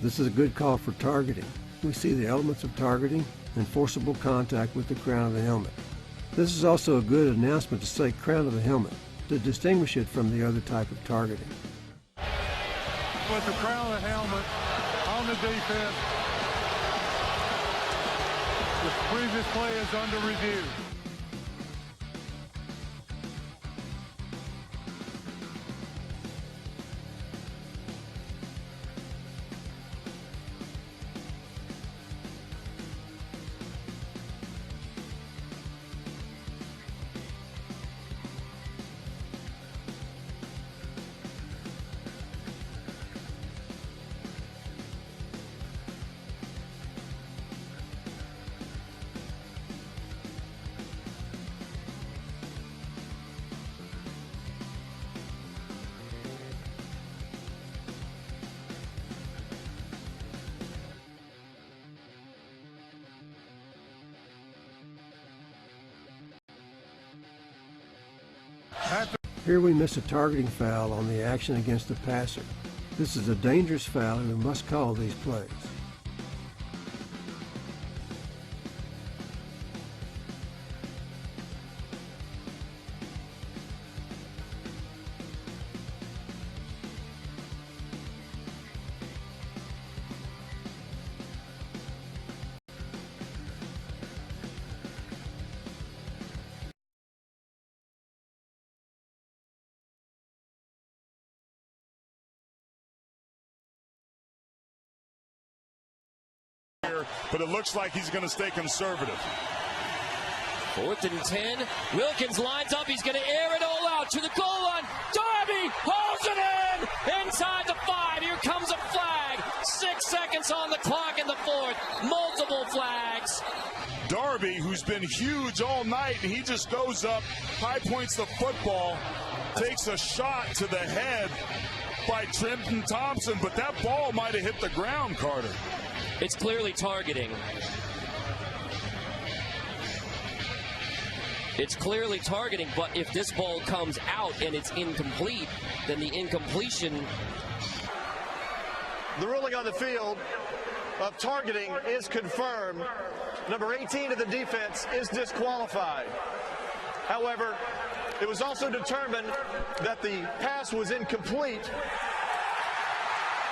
This is a good call for targeting. We see the elements of targeting and forcible contact with the crown of the helmet. This is also a good announcement to say crown of the helmet, to distinguish it from the other type of targeting. With the crown of the helmet on the defense, the previous play is under review. Here we miss a targeting foul on the action against the passer. This is a dangerous foul and we must call these plays. But it looks like he's going to stay conservative. 4th and 10. Wilkins lines up. He's going to air it all out to the goal line. Darby holds it in inside the 5. Here comes a flag. 6 seconds on the clock in the 4th. Multiple flags. Darby, who's been huge all night, and he just goes up, high points the football, takes a shot to the head by Trenton Thompson, but that ball might have hit the ground, Carter. It's clearly targeting. It's clearly targeting, but if this ball comes out and it's incomplete, then the incompletion. The ruling on the field of targeting is confirmed. Number 18 of the defense is disqualified. However, it was also determined that the pass was incomplete.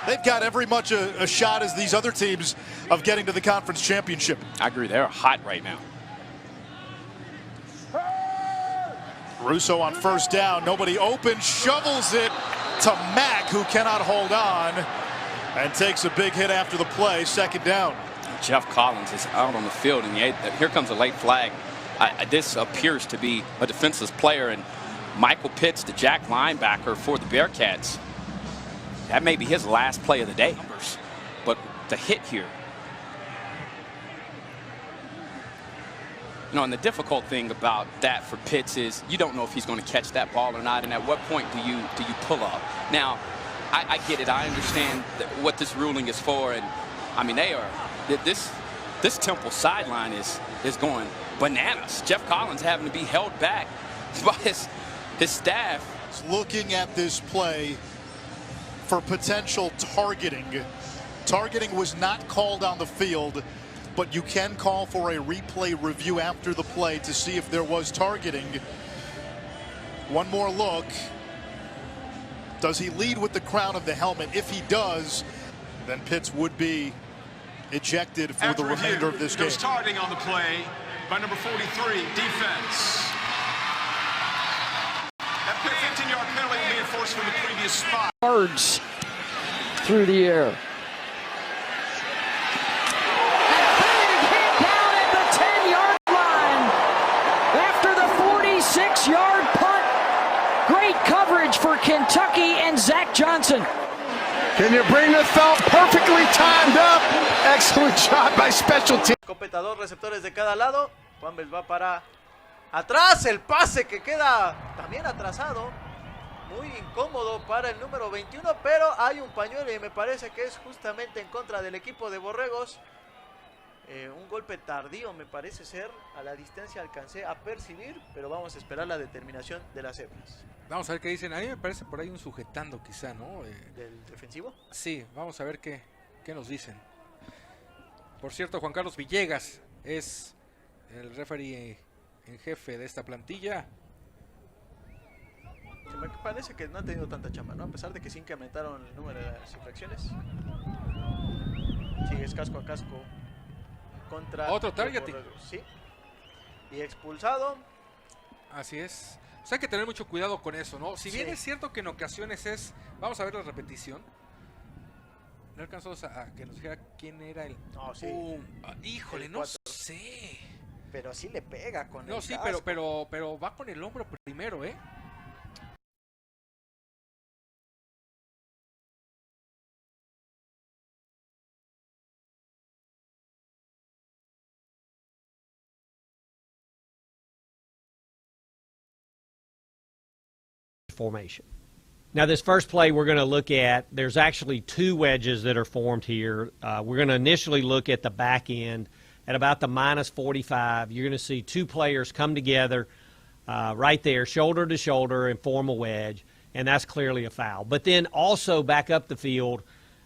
They've got every much a shot as these other teams of getting to the conference championship. I agree. They're hot right now. Russo on first down. Nobody open. Shovels it to Mack, who cannot hold on and takes a big hit after the play. 2nd down. Jeff Collins is out on the field, and here comes a late flag. This appears to be a defenseless player, and Michael Pitts, the jack linebacker for the Bearcats, that may be his last play of the day. But the hit here. You know, and the difficult thing about that for Pitts is you don't know if he's going to catch that ball or not, and at what point do you pull up. Now, I get it. I understand what this ruling is for, and I mean this Temple sideline is going bananas. Jeff Collins having to be held back by his staff. Looking at this play for potential targeting. Targeting was not called on the field, but you can call for a replay review after the play to see if there was targeting. One more look. Does he lead with the crown of the helmet? If he does, then Pitts would be ejected for the remainder of this game. There's targeting on the play by number 43, defense. That 15-yard penalty will be enforced from the previous spot. Yards through the air. Down at the 10-yard line after the 46-yard punt. Great coverage for Kentucky and Zach Johnson. Can you bring this out perfectly timed up? Excellent job by special teams. Completador, receptores de cada lado. Juanves va para atrás. El pase que queda también atrasado. Muy incómodo para el número 21, pero hay un pañuelo y me parece que es justamente en contra del equipo de Borregos. Un golpe tardío me parece ser. A la distancia alcancé a percibir, pero vamos a esperar la determinación de las hebras. Vamos a ver qué dicen. A mí me parece por ahí un sujetando quizá, ¿no? ¿Del defensivo? Sí, vamos a ver qué ¿Qué nos dicen? Por cierto, Juan Carlos Villegas es el referee en jefe de esta plantilla. Me parece que no han tenido tanta chamba, ¿no? A pesar de que sí incrementaron el número de las infracciones. Sí, es casco a casco contra... Otro targeting. Sí. Y expulsado. Así es. O sea, hay que tener mucho cuidado con eso, ¿no? Si bien Sí. es cierto que en ocasiones es... Vamos a ver la repetición. No alcanzamos a que nos dijera quién era el... No, sí. Híjole, El no 4. sé. Pero sí le pega con No, el sí, casco. pero va con el hombro primero, ¿eh? Formation. Now this first play we're going to look at, there's actually two wedges that are formed here. We're going to initially look at the back end at about the -45. You're going to see two players come together right there, shoulder to shoulder, and form a wedge, and that's clearly a foul. But then also back up the field,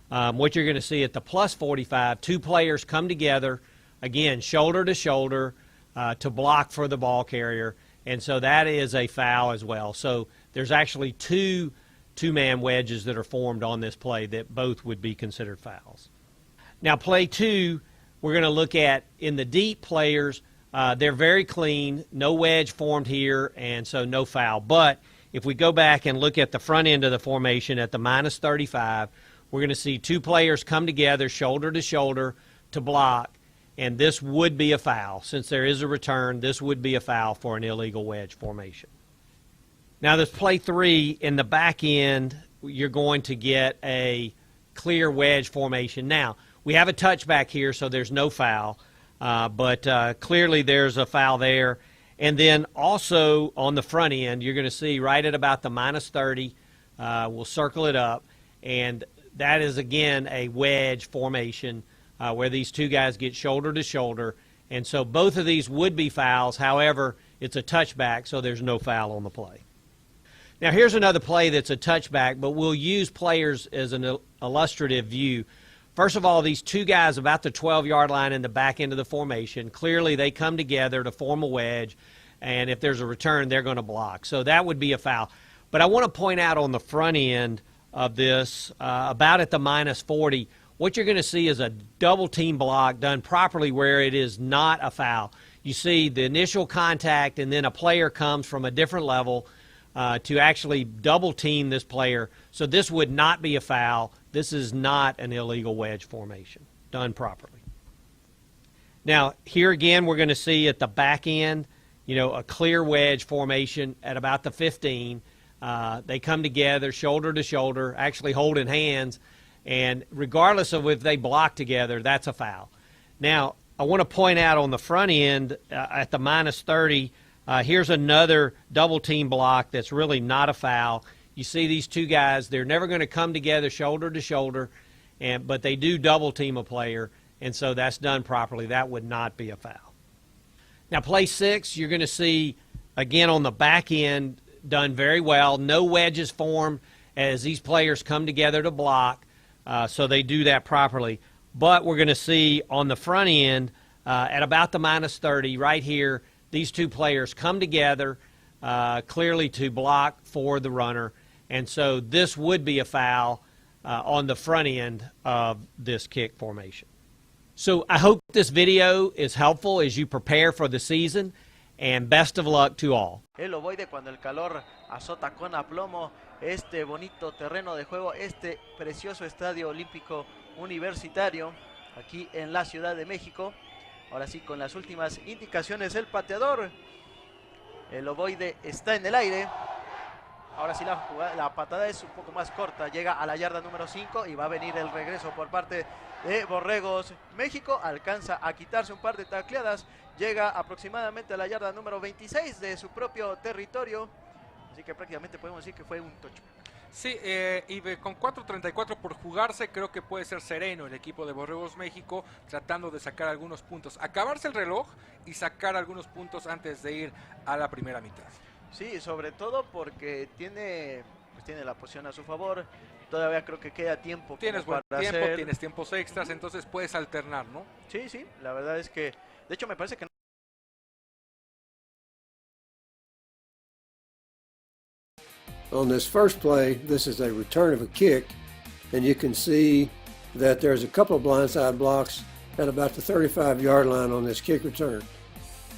what you're going to see at the +45, two players come together, again, shoulder to shoulder to block for the ball carrier, and so that is a foul as well. So there's actually two-man wedges that are formed on this play that both would be considered fouls. Now play two, we're going to look at in the deep players. They're very clean, no wedge formed here, and so no foul. But if we go back and look at the front end of the formation at the -35, we're going to see two players come together shoulder to shoulder to block, and this would be a foul. Since there is a return, this would be a foul for an illegal wedge formation. Now this play three, in the back end, you're going to get a clear wedge formation. Now, we have a touchback here, so there's no foul, but clearly there's a foul there. And then also on the front end, you're going to see right at about the -30, we'll circle it up, and that is, again, a wedge formation where these two guys get shoulder to shoulder. And so both of these would be fouls. However, it's a touchback, so there's no foul on the play. Now, here's another play that's a touchback, but we'll use players as an illustrative view. First of all, these two guys about the 12-yard line in the back end of the formation, clearly they come together to form a wedge, and if there's a return, they're going to block. So that would be a foul. But I want to point out on the front end of this, about at the -40, what you're going to see is a double-team block done properly where it is not a foul. You see the initial contact, and then a player comes from a different level to actually double-team this player. So this would not be a foul. This is not an illegal wedge formation, done properly. Now, here again, we're going to see at the back end, a clear wedge formation at about the 15. They come together, shoulder to shoulder, actually holding hands, and regardless of if they block together, that's a foul. Now, I want to point out on the front end at the -30, here's another double-team block that's really not a foul. You see these two guys, they're never going to come together shoulder to shoulder, but they do double-team a player, and so that's done properly. That would not be a foul. Now, play 6, you're going to see, again, on the back end, done very well. No wedges formed as these players come together to block, so they do that properly. But we're going to see on the front end, at about the -30, right here, these two players come together clearly to block for the runner, and so this would be a foul on the front end of this kick formation. So I hope this video is helpful as you prepare for the season, and best of luck to all. El ovoide, cuando el calor azota con aplomo este bonito terreno de juego, este precioso estadio olímpico universitario aquí en la Ciudad de México. Ahora sí, con las últimas indicaciones del pateador, el ovoide está en el aire. Ahora sí la patada es un poco más corta, llega a la yarda número 5 y va a venir el regreso por parte de Borregos México. Alcanza a quitarse un par de tacleadas, llega aproximadamente a la yarda número 26 de su propio territorio, así que prácticamente podemos decir que fue un touchback. Sí, y con 4:34 por jugarse, creo que puede ser sereno el equipo de Borregos México, tratando de sacar algunos puntos, acabarse el reloj y sacar algunos puntos antes de ir a la primera mitad. Sí, sobre todo porque tiene la posición a su favor, todavía creo que queda tiempo. Tienes como buen para tiempo, hacer... tienes tiempos extras, entonces puedes alternar, ¿no? Sí, sí, la verdad es que, de hecho me parece que On this first play, this is a return of a kick, and you can see that there's a couple of blindside blocks at about the 35-yard line on this kick return.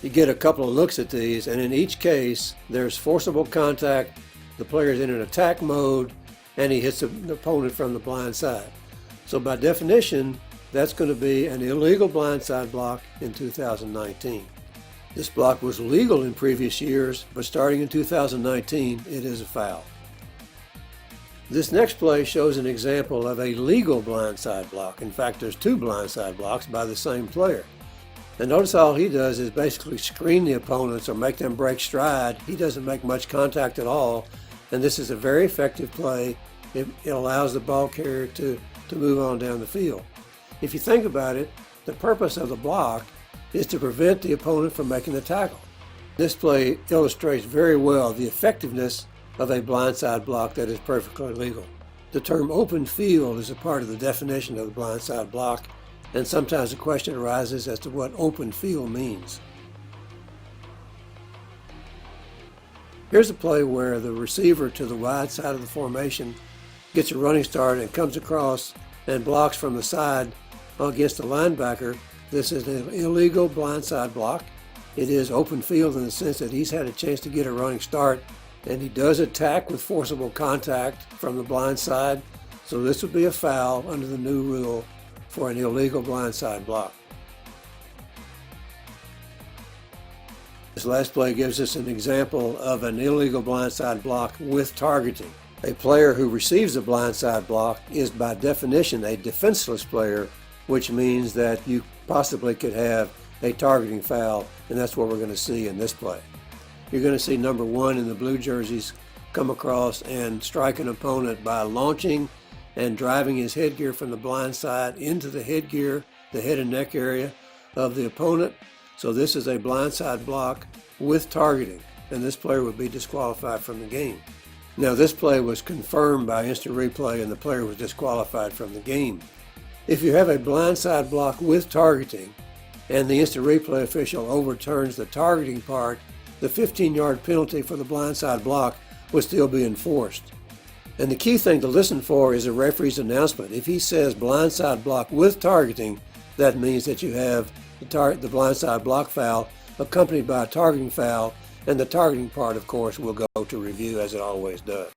You get a couple of looks at these, and in each case, there's forcible contact, the player's in an attack mode, and he hits the opponent from the blind side. So by definition, that's going to be an illegal blindside block in 2019. This block was legal in previous years, but starting in 2019, it is a foul. This next play shows an example of a legal blindside block. In fact, there's two blindside blocks by the same player. And notice all he does is basically screen the opponents or make them break stride. He doesn't make much contact at all, and this is a very effective play. It allows the ball carrier to move on down the field. If you think about it, the purpose of the block is to prevent the opponent from making the tackle. This play illustrates very well the effectiveness of a blindside block that is perfectly legal. The term open field is a part of the definition of the blindside block, and sometimes the question arises as to what open field means. Here's a play where the receiver to the wide side of the formation gets a running start and comes across and blocks from the side against the linebacker. This is an illegal blindside block. It is open field in the sense that he's had a chance to get a running start, and he does attack with forcible contact from the blind side. So this would be a foul under the new rule for an illegal blindside block. This last play gives us an example of an illegal blindside block with targeting. A player who receives a blindside block is by definition a defenseless player, which means that you possibly could have a targeting foul, and that's what we're going to see in this play. You're going to see number 1 in the blue jerseys come across and strike an opponent by launching and driving his headgear from the blind side into the headgear, the head and neck area of the opponent. So this is a blindside block with targeting, and this player would be disqualified from the game. Now this play was confirmed by instant replay, and the player was disqualified from the game. If you have a blindside block with targeting and the instant replay official overturns the targeting part, the 15-yard penalty for the blindside block will still be enforced. And the key thing to listen for is a referee's announcement. If he says blindside block with targeting, that means that you have the blindside block foul accompanied by a targeting foul, and the targeting part, of course, will go to review as it always does.